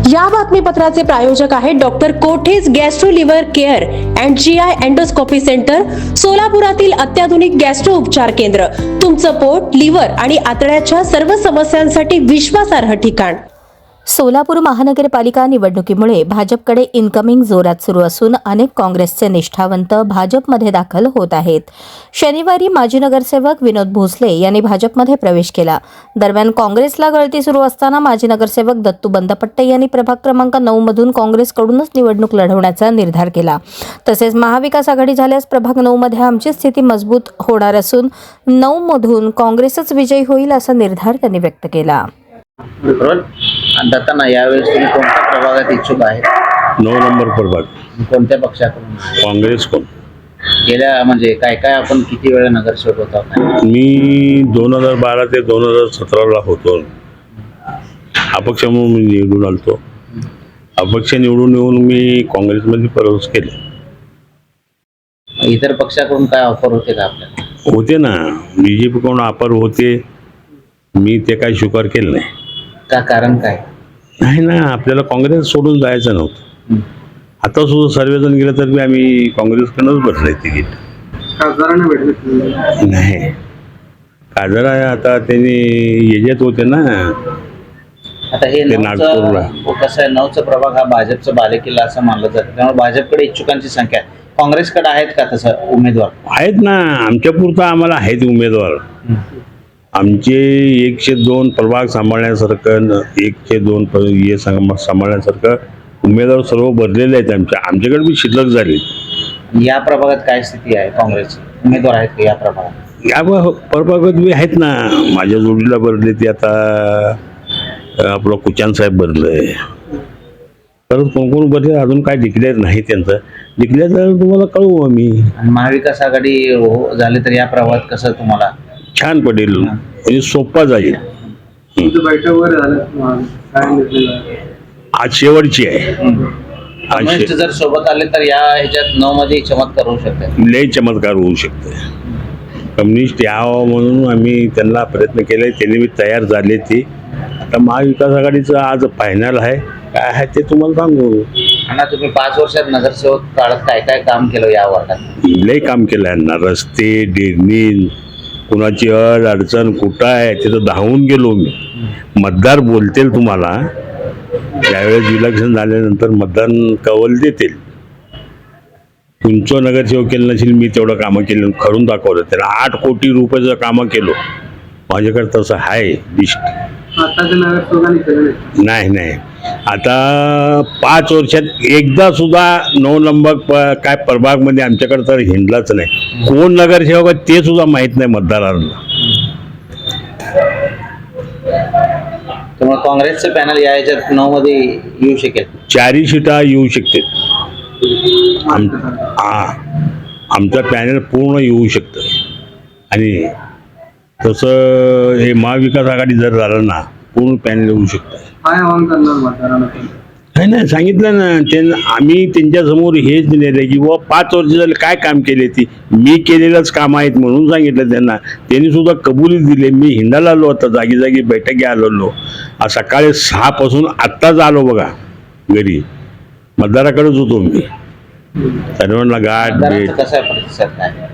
या बातमीपत्राचे प्रायोजक आहेत डॉक्टर कोठेज gastro liver care and GI endoscopy centre, सोलापुरातील अत्याधुनिक गॅस्ट्रो उपचार केंद्र. तुमचं पोट, लिव्हर आणि आतड्याच्या सर्व समस्यांसाठी विश्वासार्ह ठिकाण. सोलापूर महानगरपालिका निवडणुकीमुळे भाजपकडे इनकमिंग जोरात सुरू असून अनेक काँग्रेसचे निष्ठावंत भाजपमध्ये दाखल होत आहेत. शनिवारी माजी नगरसेवक विनोद भोसले यांनी भाजपमध्ये प्रवेश केला. दरम्यान काँग्रेसला गळती सुरू असताना माजी नगरसेवक दत्तू बंदपट्टे यांनी प्रभाग क्रमांक 9 मधून काँग्रेसकडूनच निवडणूक लढवण्याचा निर्धार केला. तसेच महाविकास आघाडी झाल्यास प्रभाग 9 मध्ये आमची स्थिती मजबूत होणार असून 9 मधून काँग्रेसच विजयी होईल असा निर्धार त्यांनी व्यक्त केला. दत्तांना यावेळेस तुम्ही कोणत्या प्रभागात इच्छुक आहे? 9 नंबर प्रभाग. कोणत्या पक्षाकडून? काँग्रेस कोण? गेल्या म्हणजे काय काय आपण किती वेळा नगरसेवक होता? मी 2012 ते 2017 होतो. अपक्ष म्हणून मी निवडून आलतो. अपक्ष निवडून येऊन मी काँग्रेसमध्ये प्रवेश केले. इतर पक्षाकडून काय ऑफर होते का आपल्याला? होते ना, BJP कडून ऑफर होते. मी ते काही स्वीकार केलं नाही. का कारण काय? नाही ना, आपल्याला काँग्रेस सोडून जायचं नव्हतं. आता सुद्धा सर्वजण गेले तर मी आम्ही काँग्रेसकडूनच बसले तिकीट. खासदारांना भेटले नाही, खासदार आता त्यांनी येजेत होते ना. आता हे नागपूरला कसं आहे, 9चा प्रभाग हा भाजपचा बालेकिल्ला असं मानलं जातं. त्यामुळे भाजपकडे इच्छुकांची संख्या आहे. काँग्रेसकडे आहेत का तसं उमेदवार? आहेत ना, आमच्या पुरतं आम्हाला आहेत उमेदवार. आमचे 102 प्रभाग सांभाळण्यासारखं 102 हे सांभाळण्यासारखं उमेदवार सर्व भरलेले आहेत. आमच्याकडे बी शिल्लक झाली. या प्रभागात काय स्थिती आहे? काँग्रेसचे उमेदवार आहेत का या प्रभागात? या प्रभागात बी आहेत ना. माझ्या जोडीला भरले ते आता आपलं कुचान साहेब भरलंय. परत कोण कोण भरले अजून काय डिक्लेअर नाही. त्यांचं डिक्लेअर झालं तुम्हाला कळवू आम्ही. महाविकास आघाडी झाली तर या प्रभागात कसं तुम्हाला छान पडेल, म्हणजे सोपा जाईल. बैठक वगैरे झालं आज शेवटची आहे. कम्युनिस्ट जर सोबत आले तर या ह्याच्यात 9 मध्ये चमत्कार होऊ शकते. लय चमत्कार होऊ शकते. कम्युनिस्ट यावं म्हणून आम्ही त्यांना प्रयत्न केले. त्यांनी बी तयार झाले. ते आता महाविकास आघाडीचं आज फायनल आहे. काय आहे ते तुम्हाला सांगू. आणि तुम्ही 5 वर्षात नगरसेवक काळात काय काय काम केलं या वार्डात? लय काम केलं आहे ना. रस्ते, ड्रेनेज, कुणाची अडचण कुठं आहे तिथं धावून गेलो मी. मतदार बोलतील तुम्हाला. ज्यावेळेस इलेक्शन झाल्यानंतर मतदान कौल देतील. तुमचं नगरसेवक केलं नसेल, मी तेवढं कामं केलं करून दाखवलं. त्याला 8 कोटी रुपयाचं कामं केलो. माझ्याकडे तसं आहे लिस्ट. नाही नाही, आता 5 वर्षात एकदा सुद्धा 9 नंबर काय प्रभागमध्ये आमच्याकडे तर हिंडलाच नाही. कोण नगरसेवक ते सुद्धा माहीत नाही मतदारांना. त्यामुळे काँग्रेसचं पॅनल या ह्याच्यात 9 मध्ये येऊ शकेल. 4 सीटा येऊ शकते. आमचा पॅनल पूर्ण येऊ शकतं. आणि तसं हे महाविकास आघाडी जर झालं ना, पूर्ण पॅनल येऊ शकतं. नाही सांगितलं ना त्यांना. आम्ही त्यांच्यासमोर हेच दिलेलं आहे की बाबा 5 वर्ष झाले काय काम केले. ती मी केलेलंच काम आहेत म्हणून सांगितलं त्यांना. त्यांनी सुद्धा कबुली दिले. मी हिंडायला आलो होता, जागी जागी बैठकी आलेलो. आज सकाळी 6 पासून आत्ताच आलो बघा घरी. मतदाराकडेच होतो मी. सर्वांना गाठ भेट कसा प्रतिसाद आहे?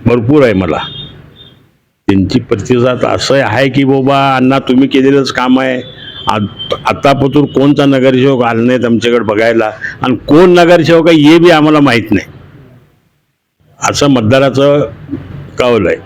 भरपूर आहे मला. त्यांची प्रतिसाद असं आहे की बाबा अण्णा तुम्ही केलेलंच काम आहे. आतापासून कोणता नगरसेवक आला नाहीत आमच्याकडे बघायला. आणि कोण नगरसेवक आहे हे बी आम्हाला माहीत नाही. असं मतदाराचं कौल आहे.